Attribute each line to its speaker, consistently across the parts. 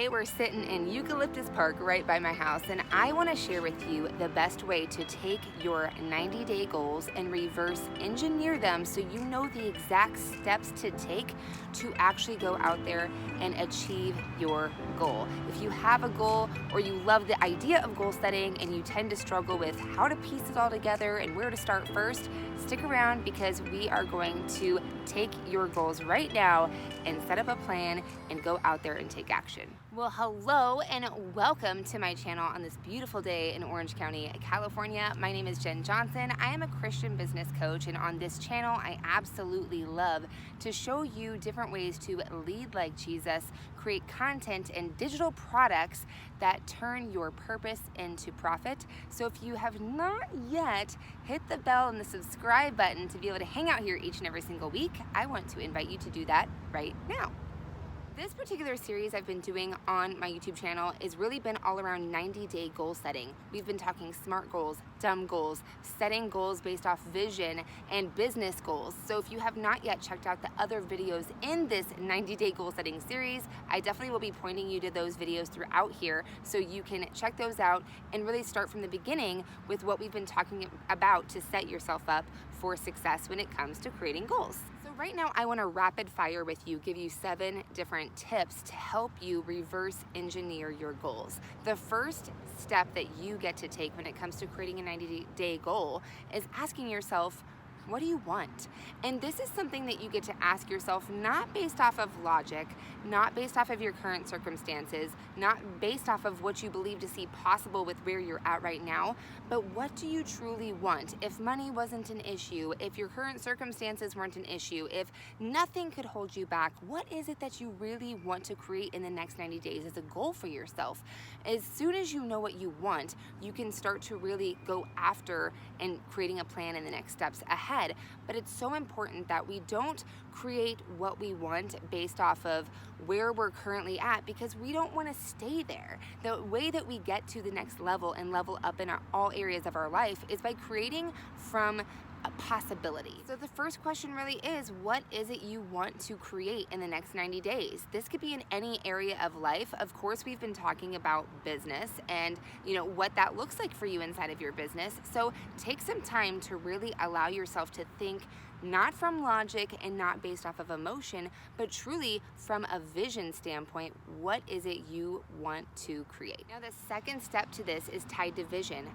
Speaker 1: Today we're sitting in Eucalyptus Park right by my house, and I want to share with you the best way to take your 90-day goals and reverse engineer them so you know the exact steps to take to actually go out there and achieve your goal. If you have a goal or you love the idea of goal setting and you tend to struggle with how to piece it all together and where to start first, stick around because we are going to take your goals right now and set up a plan and go out there and take action. Well, hello and welcome to my channel on this beautiful day in Orange County, California. My name is Jen Johnson. I am a Christian business coach, and on this channel, I absolutely love to show you different ways to lead like Jesus, create content and digital products that turn your purpose into profit. So if you have not yet hit the bell and the subscribe button to be able to hang out here each and every single week, I want to invite you to do that right now. This particular series I've been doing on my YouTube channel has really been all around 90-day goal setting. We've been talking SMART goals, dumb goals, setting goals based off vision, and business goals. So if you have not yet checked out the other videos in this 90-day goal setting series, I definitely will be pointing you to those videos throughout here so you can check those out and really start from the beginning with what we've been talking about to set yourself up for success when it comes to creating goals. So right now I want to rapid fire with you, give you 7 different tips to help you reverse engineer your goals. The first step that you get to take when it comes to creating a 90-day goal is asking yourself, what do you want? And this is something that you get to ask yourself, not based off of logic, not based off of your current circumstances, not based off of what you believe to see possible with where you're at right now, but what do you truly want? If money wasn't an issue, if your current circumstances weren't an issue, if nothing could hold you back, what is it that you really want to create in the next 90 days as a goal for yourself? As soon as you know what you want, you can start to really go after and creating a plan in the next steps ahead. But it's so important that we don't create what we want based off of where we're currently at, because we don't want to stay there. The way that we get to the next level and level up in all areas of our life is by creating from a possibility. So the first question really is, what is it you want to create in the next 90 days? This could be in any area of life. Of course, we've been talking about business and what that looks like for you inside of your business. So take some time to really allow yourself to think not from logic and not based off of emotion, but truly from a vision standpoint. What is it you want to create? Now, the second step to this is tied to vision.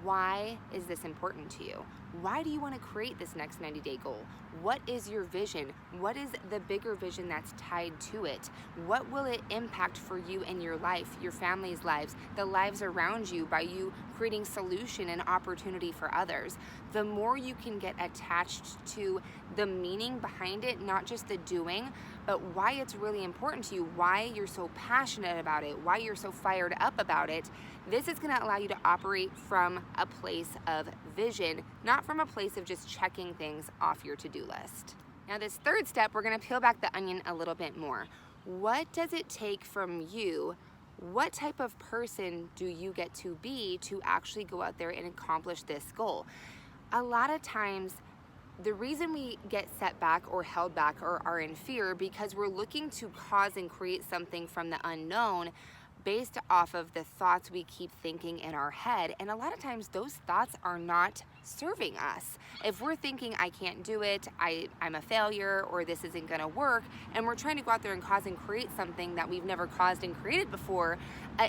Speaker 1: Why is this important to you? Why do you want to create this next 90-day goal? What is your vision? What is the bigger vision that's tied to it? What will it impact for you in your life, your family's lives, the lives around you by you creating solution and opportunity for others? The more you can get attached to the meaning behind it, not just the doing, but why it's really important to you, why you're so passionate about it, why you're so fired up about it, this is going to allow you to operate from a place of vision, not from a place of just checking things off your to-do list. Now, this third step, we're going to peel back the onion a little bit more. What does it take from you? What type of person do you get to be to actually go out there and accomplish this goal? A lot of times, the reason we get set back or held back or are in fear because we're looking to cause and create something from the unknown based off of the thoughts we keep thinking in our head. And a lot of times those thoughts are not serving us. If we're thinking, I can't do it, I'm a failure, or this isn't gonna work, and we're trying to go out there and cause and create something that we've never caused and created before,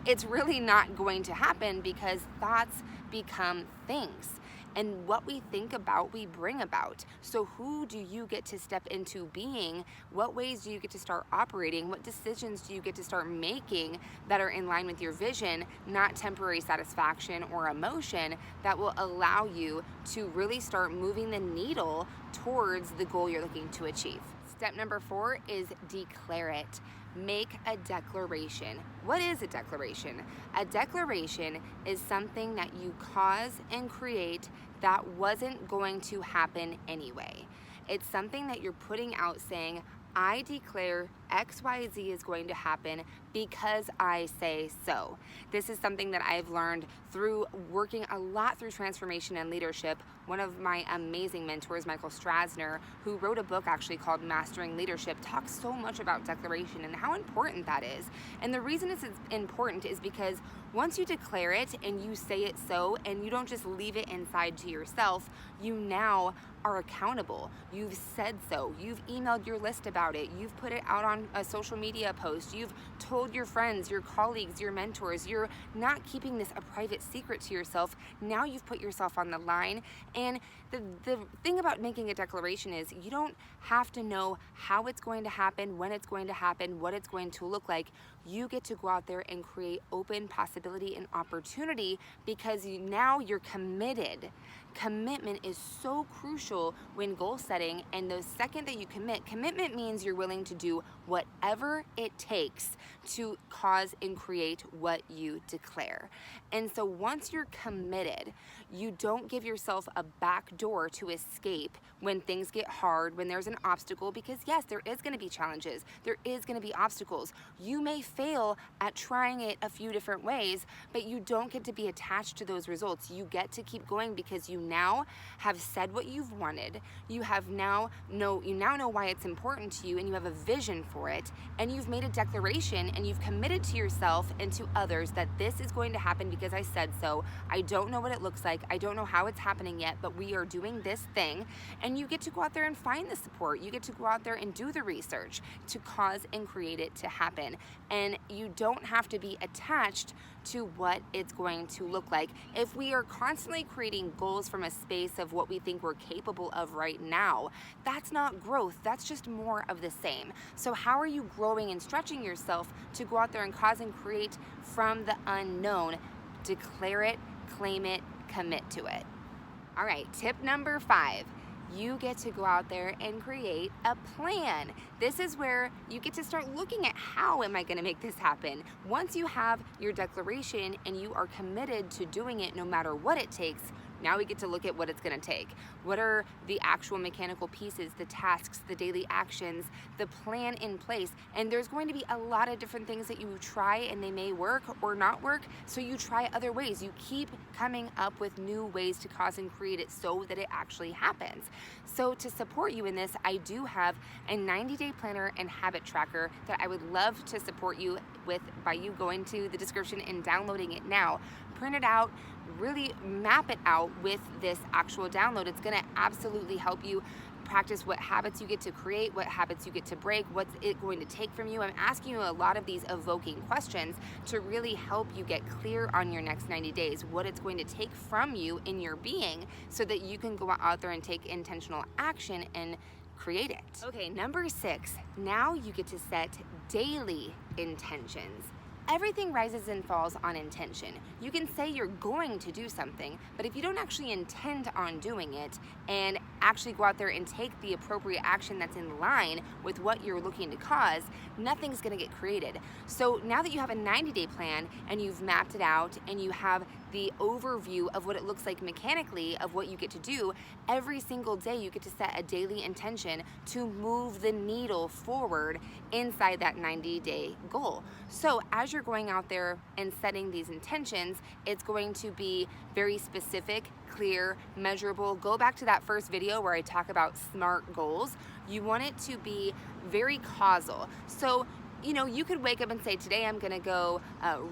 Speaker 1: it's really not going to happen because thoughts become things. And what we think about, we bring about. So who do you get to step into being? What ways do you get to start operating? What decisions do you get to start making that are in line with your vision, not temporary satisfaction or emotion, that will allow you to really start moving the needle towards the goal you're looking to achieve? Step number 4 is declare it. Make a declaration. What is a declaration? A declaration is something that you cause and create that wasn't going to happen anyway. It's something that you're putting out saying, I declare XYZ is going to happen because I say so. This is something that I've learned through working a lot through transformation and leadership. One of my amazing mentors, Michael Strasner, who wrote a book actually called Mastering Leadership, talks so much about declaration and how important that is. And the reason it's important is because once you declare it and you say it so, and you don't just leave it inside to yourself, you now are accountable. You've said so. You've emailed your list about it. You've put it out on a social media post. You've told your friends, your colleagues, your mentors. You're not keeping this a private secret to yourself. Now you've put yourself on the line. And the thing about making a declaration is you don't have to know how it's going to happen, when it's going to happen, what it's going to look like. You get to go out there and create open possibility and opportunity because now you're committed. Commitment is so crucial when goal setting, and the second that you commitment means you're willing to do whatever it takes to cause and create what you declare. And so once you're committed, you don't give yourself a back door to escape when things get hard, when there's an obstacle, because yes, there is going to be challenges. There is going to be obstacles. You may fail at trying it a few different ways, but you don't get to be attached to those results. You get to keep going because you now have said what you've wanted. You now know why it's important to you, and you have a vision for it, and you've made a declaration, and you've committed to yourself and to others that this is going to happen because I said so. I don't know what it looks like. I don't know how it's happening yet, but we are doing this thing. And you get to go out there and find the support. You get to go out there and do the research to cause and create it to happen. And you don't have to be attached to what it's going to look like. If we are constantly creating goals from a space of what we think we're capable of right now, that's not growth. That's just more of the same. So how are you growing and stretching yourself to go out there and cause and create from the unknown? Declare it, claim it, commit to it. All right, tip number 5. You get to go out there and create a plan. This is where you get to start looking at how am I going to make this happen. Once you have your declaration and you are committed to doing it no matter what it takes, now we get to look at what it's going to take. What are the actual mechanical pieces, the tasks, the daily actions, the plan in place? And there's going to be a lot of different things that you try and they may work or not work. So you try other ways. You keep coming up with new ways to cause and create it so that it actually happens. So to support you in this, I do have a 90-day planner and habit tracker that I would love to support you with by you going to the description and downloading it now. Print it out, really map it out with this actual download. It's going to absolutely help you practice what habits you get to create, what habits you get to break, what's it going to take from you. I'm asking you a lot of these evoking questions to really help you get clear on your next 90 days, what it's going to take from you in your being so that you can go out there and take intentional action and create it. Okay, number 6, now you get to set daily intentions. Everything rises and falls on intention. You can say you're going to do something, but if you don't actually intend on doing it and actually go out there and take the appropriate action that's in line with what you're looking to cause, nothing's gonna get created. So now that you have a 90-day plan and you've mapped it out and you have the overview of what it looks like mechanically of what you get to do, every single day you get to set a daily intention to move the needle forward inside that 90-day goal. So as you're going out there and setting these intentions, it's going to be very specific, clear, measurable. Go back to that first video where I talk about SMART goals. You want it to be very causal. So you could wake up and say, today I'm gonna go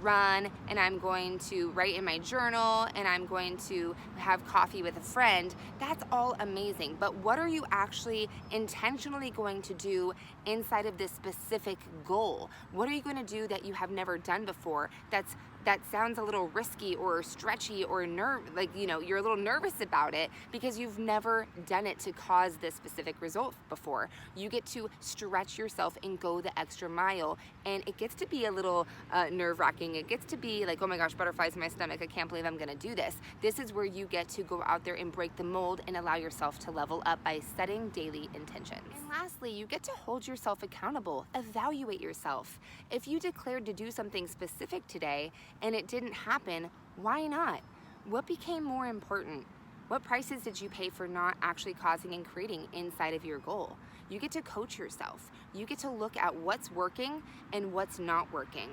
Speaker 1: run, and I'm going to write in my journal, and I'm going to have coffee with a friend. That's all amazing, but what are you actually intentionally going to do inside of this specific goal? What are you going to do that you have never done before that sounds a little risky or stretchy or you're a little nervous about it because you've never done it to cause this specific result before? You get to stretch yourself and go the extra mile, and it gets to be a little nerve-wracking. It gets to be like, oh my gosh, butterflies in my stomach, I can't believe I'm gonna do this. This is where you get to go out there and break the mold and allow yourself to level up by setting daily intentions. And lastly, you get to hold yourself accountable. Evaluate yourself. If you declared to do something specific today and it didn't happen, why not? What became more important? What prices did you pay for not actually causing and creating inside of your goal? You get to coach yourself. You get to look at what's working and what's not working,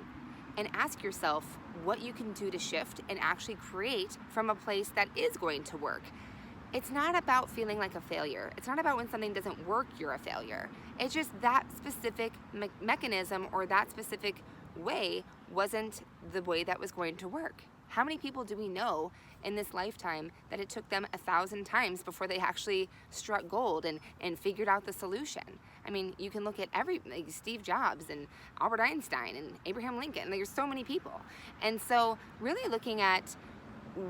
Speaker 1: and ask yourself what you can do to shift and actually create from a place that is going to work. It's not about feeling like a failure. It's not about when something doesn't work, you're a failure. It's just that specific mechanism or that specific way wasn't the way that was going to work. How many people do we know in this lifetime that it took them 1,000 times before they actually struck gold and figured out the solution? I mean, you can look at like Steve Jobs and Albert Einstein and Abraham Lincoln. There's so many people. And so really looking at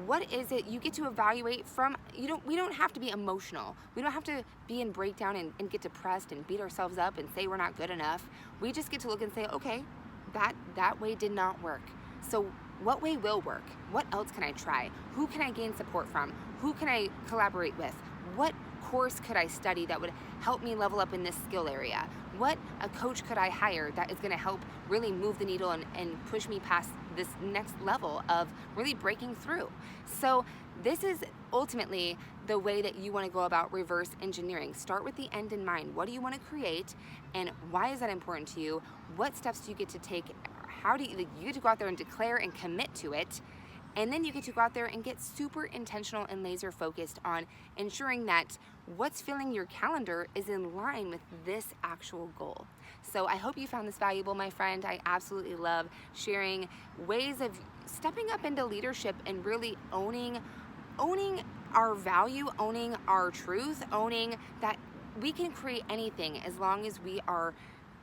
Speaker 1: what is it you get to evaluate from. We don't have to be emotional. We don't have to be in breakdown and get depressed and beat ourselves up and say we're not good enough. We just get to look and say, okay, that way did not work. So what way will work? What else can I try? Who can I gain support from? Who can I collaborate with? What course could I study that would help me level up in this skill area? What a coach could I hire that is going to help really move the needle and push me past this next level of really breaking through? So this is ultimately the way that you want to go about reverse engineering. Start with the end in mind. What do you want to create, and why is that important to you? What steps do you get to take? How do you get to go out there and declare and commit to it? And then you get to go out there and get super intentional and laser focused on ensuring that what's filling your calendar is in line with this actual goal. So I hope you found this valuable, my friend. I absolutely love sharing ways of stepping up into leadership and really owning our value, owning our truth, owning that we can create anything as long as we are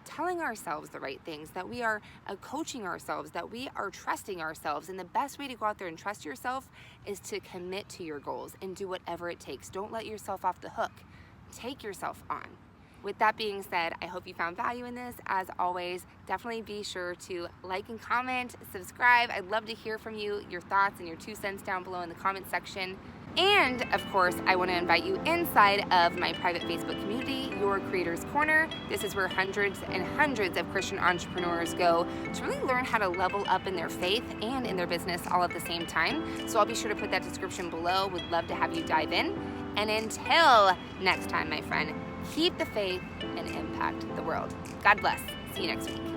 Speaker 1: telling ourselves the right things, that we are coaching ourselves, that we are trusting ourselves. And the best way to go out there and trust yourself is to commit to your goals and do whatever it takes. Don't let yourself off the hook. Take yourself on. With that being said, I hope you found value in this. As always, definitely be sure to like and comment, subscribe. I'd love to hear from you, your thoughts and your 2 cents down below in the comment section. And of course, I want to invite you inside of my private Facebook community, Your Creator's Corner. This is where hundreds and hundreds of Christian entrepreneurs go to really learn how to level up in their faith and in their business all at the same time. So I'll be sure to put that description below. Would love to have you dive in. And until next time, my friend, keep the faith and impact the world. God bless. See you next week.